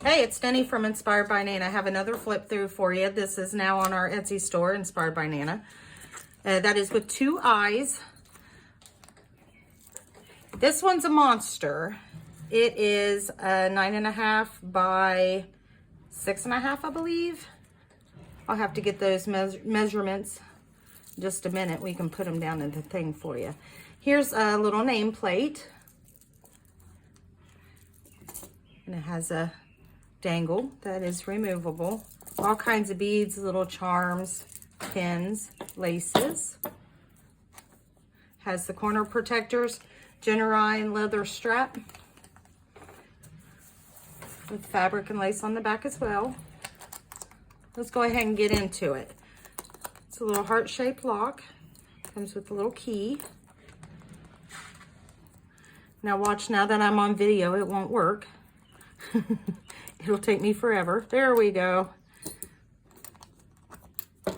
Hey, it's Denny from Inspired by Nana. I have another flip through for you. This is now on our Etsy store, Inspired by Nana. That is with 2 eyes. This one's a monster. It is a 9.5 by 6.5, I believe. I'll have to get those measurements in just a minute. We can put them down in the thing for you. Here's a little nameplate. And it has a dangle that is removable. All kinds of beads, little charms, pins, laces. Has the corner protectors, genuine leather strap with fabric and lace on the back as well. Let's go ahead and get into it. It's a little heart-shaped lock. Comes with a little key. Now watch, now that I'm on video, it won't work. It'll take me forever. There we go. And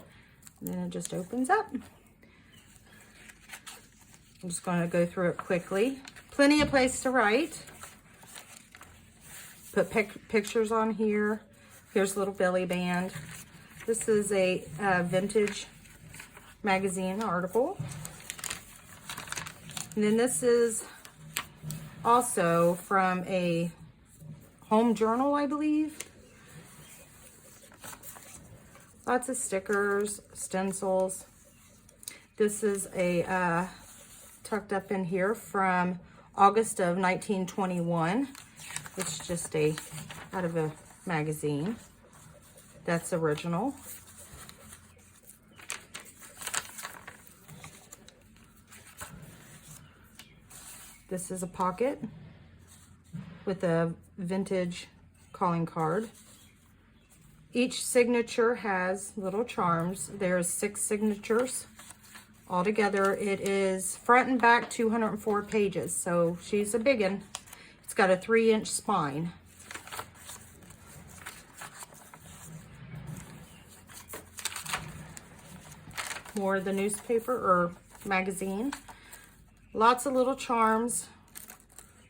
then it just opens up. I'm just going to go through it quickly. Plenty of place to write. Put pictures on here. Here's a little belly band. This is a vintage magazine article. And then this is also from a home journal, I believe. Lots of stickers, stencils. This is a tucked up in here from August of 1921. It's just out of a magazine. That's original. This is a pocket with a vintage calling card. Each signature has little charms. There's 6 signatures. Altogether, it is front and back 204 pages, so she's a big one. It's got a 3-inch spine. More of the newspaper or magazine. Lots of little charms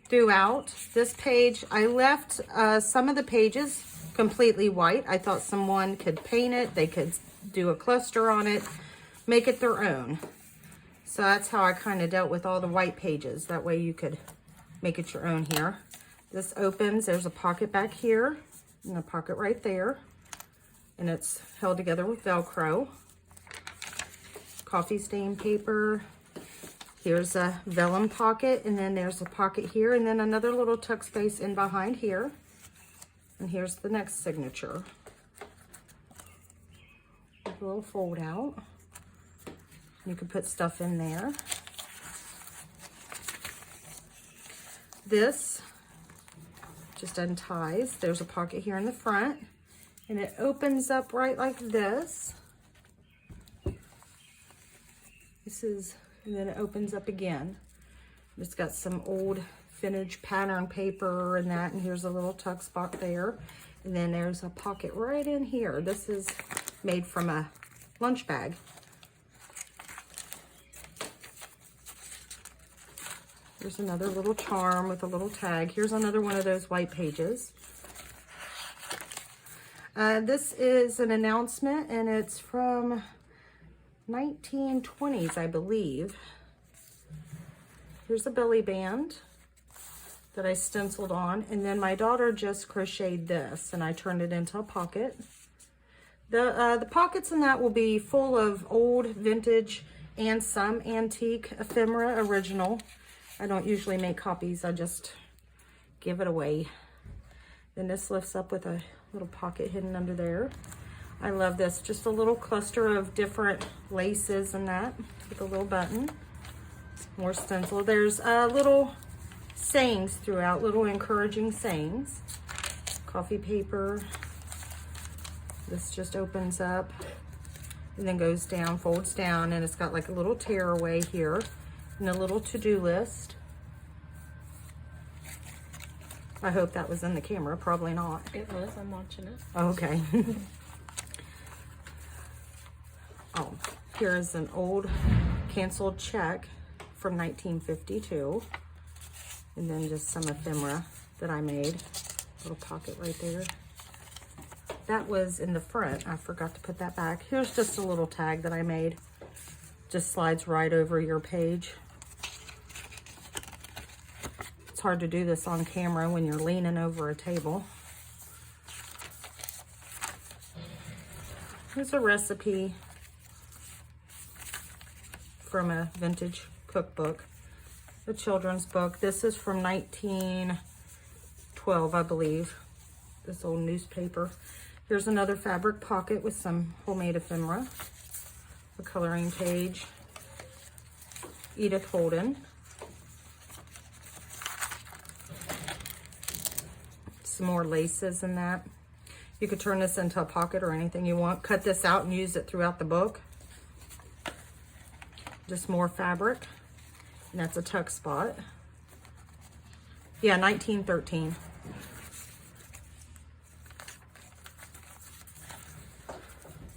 throughout. This page, I left some of the pages completely white. I thought someone could paint it. They could do a cluster on it, make it their own. So that's how I kind of dealt with all the white pages. That way you could make it your own here. This opens. There's a pocket back here and a pocket right there. And it's held together with Velcro. Coffee stain paper. Here's a vellum pocket, and then there's a pocket here, and then another little tuck space in behind here. And here's the next signature. A little fold out. You can put stuff in there. This just unties. There's a pocket here in the front, and it opens up right like this. And then it opens up again. It's got some old vintage pattern paper and that, and here's a little tuck spot there. And then there's a pocket right in here. This is made from a lunch bag. Here's another little charm with a little tag. Here's another one of those white pages. This is an announcement, and it's from 1920s, I believe. Here's a belly band that I stenciled on, and then my daughter just crocheted this, and I turned it into a pocket. The pockets in that will be full of old vintage and some antique ephemera original. I don't usually make copies, I just give it away. Then this lifts up with a little pocket hidden under there. I love this, just a little cluster of different laces and that with a little button. More stencil. There's little sayings throughout, little encouraging sayings. Coffee paper. This just opens up and then goes down, folds down, and it's got like a little tearaway here and a little to-do list. I hope that was in the camera, probably not. It was, I'm watching it. Okay. Oh, here's an old canceled check from 1952. And then just some ephemera that I made. Little pocket right there. That was in the front. I forgot to put that back. Here's just a little tag that I made. Just slides right over your page. It's hard to do this on camera when you're leaning over a table. Here's a recipe from a vintage cookbook, a children's book. This is from 1912, I believe, this old newspaper. Here's another fabric pocket with some homemade ephemera, a coloring page, Edith Holden. Some more laces in that. You could turn this into a pocket or anything you want. Cut this out and use it throughout the book. Just more fabric. And that's a tuck spot. Yeah, 1913.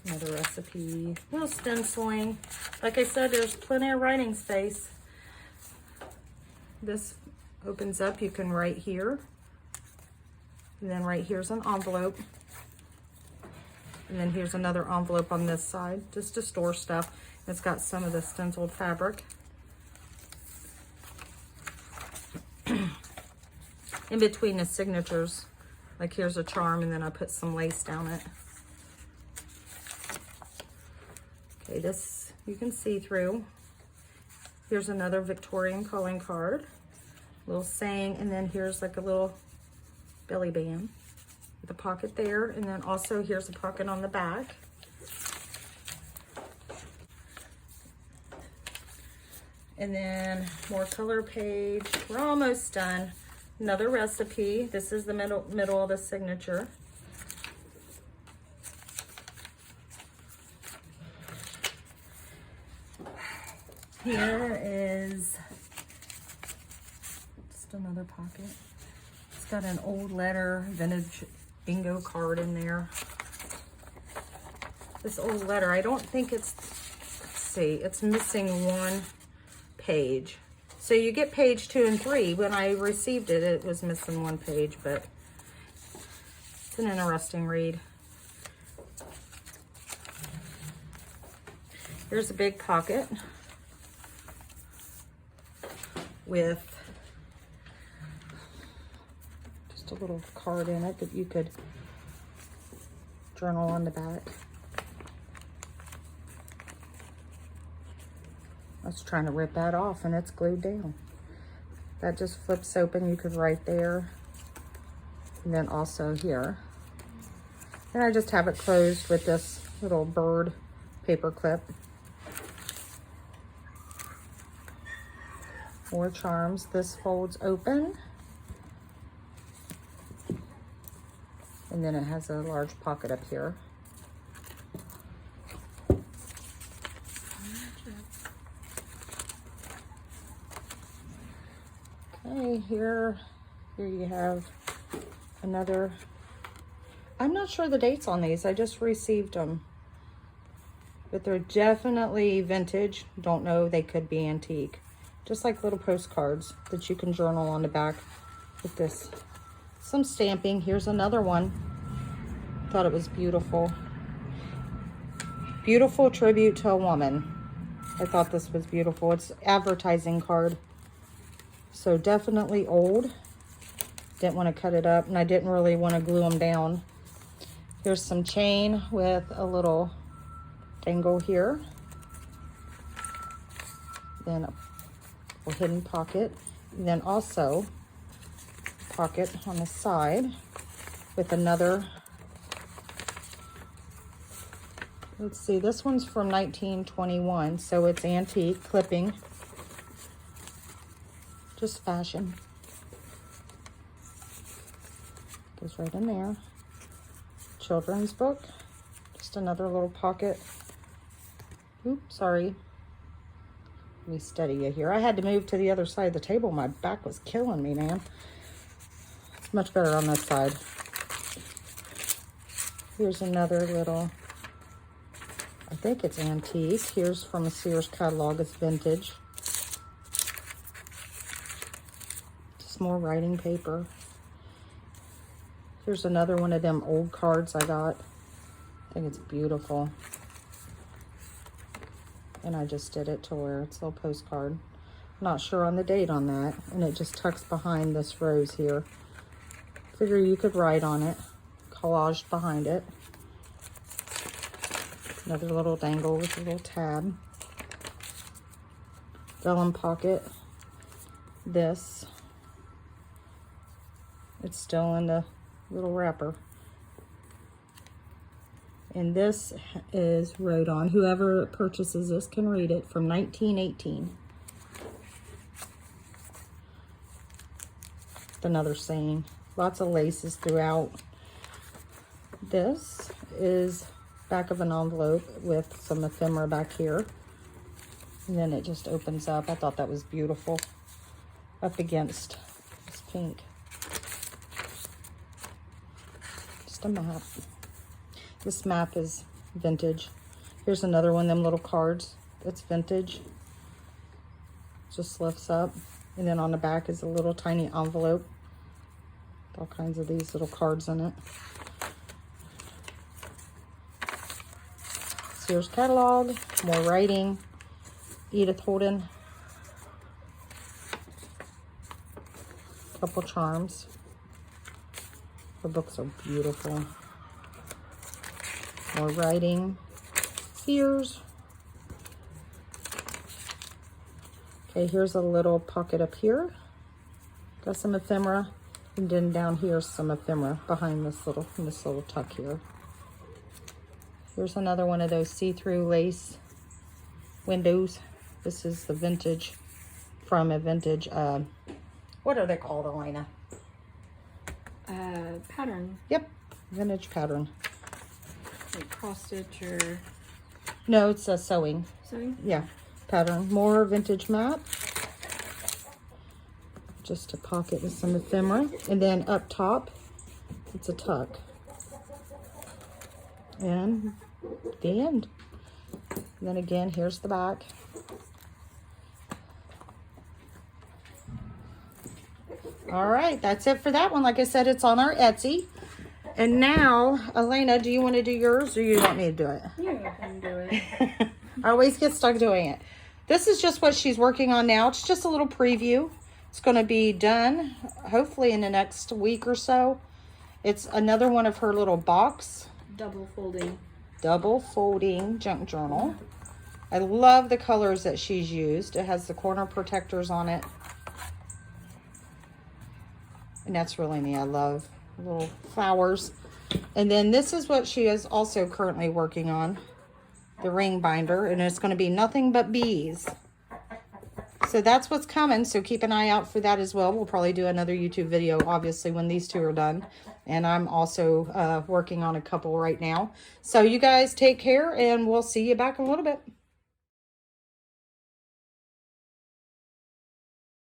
Another recipe. A little stenciling. Like I said, there's plenty of writing space. This opens up. You can write here. And then right here's an envelope. And then here's another envelope on this side, just to store stuff. It's got some of the stenciled fabric. In between the signatures, like here's a charm, and then I put some lace down it. Okay, this you can see through. Here's another Victorian calling card, little saying, and then here's like a little belly band with a pocket there, and then also here's a pocket on the back. And then more color page. We're almost done. Another recipe. This is the middle of the signature. Here is just another pocket. It's got an old letter, vintage bingo card in there. This old letter, I don't think it's, let's see, it's missing one page. So you get page 2 and 3. When I received it, it was missing one page, but it's an interesting read. Here's a big pocket with just a little card in it that you could journal on the back. I was trying to rip that off and it's glued down. That just flips open. You could write there. And then also here. And I just have it closed with this little bird paper clip. More charms. This folds open. And then it has a large pocket up here. Okay, here you have another. I'm not sure the dates on these. I just received them. But they're definitely vintage. Don't know, they could be antique. Just like little postcards that you can journal on the back with this. Some stamping. Here's another one. Thought it was beautiful. Beautiful tribute to a woman. I thought this was beautiful. It's advertising card. So definitely old. Didn't want to cut it up, and I didn't really want to glue them down. Here's some chain with a little dangle here. Then a hidden pocket. And then also a pocket on the side with another. Let's see, this one's from 1921, so it's antique clipping. Just fashion. Goes right in there. Children's book. Just another little pocket. Oops, sorry. Let me steady you here. I had to move to the other side of the table. My back was killing me, man. It's much better on this side. Here's another little, I think it's antique. Here's from a Sears catalog. It's vintage. Just more writing paper. Here's another one of them old cards I got. I think it's beautiful. And I just did it to where it's a little postcard. Not sure on the date on that. And it just tucks behind this rose here. Figure you could write on it. Collaged behind it. Another little dangle with a little tab. Vellum pocket. This. It's still in the little wrapper. And this is wrote on. Whoever purchases this can read it, from 1918. Another saying. Lots of laces throughout. This is back of an envelope with some ephemera back here. And then it just opens up. I thought that was beautiful. Up against this pink. Just a map. This map is vintage. Here's another one of them little cards. It's vintage. Just lifts up. And then on the back is a little tiny envelope. All kinds of these little cards in it. Sears catalog. More writing. Edith Holden. Couple charms. Her books are beautiful. More writing. Sears. Okay, here's a little pocket up here. Got some ephemera. And then down here, some ephemera behind this little tuck here. Here's another one of those see-through lace windows. This is the vintage, from a vintage, what are they called, Elena? Pattern. Yep, vintage pattern. Like cross stitch or... No, it's a sewing. Sewing? Yeah, pattern. More vintage map. Just a pocket with some ephemera. And then up top, it's a tuck. And the end. And then again, here's the back. All right, that's it for that one. Like I said, it's on our Etsy. And now, Elena, do you want to do yours, or you want me to do it? Yeah, I can do it. I always get stuck doing it. This is just what she's working on now. It's just a little preview. It's going to be done, hopefully, in the next week or so. It's another one of her little box. Double folding junk journal. I love the colors that she's used. It has the corner protectors on it. And that's really neat. I love little flowers. And then this is what she is also currently working on. The ring binder. And it's going to be nothing but bees. So that's what's coming. So keep an eye out for that as well. We'll probably do another YouTube video, obviously, when these two are done. And I'm also working on a couple right now. So you guys take care, and we'll see you back in a little bit.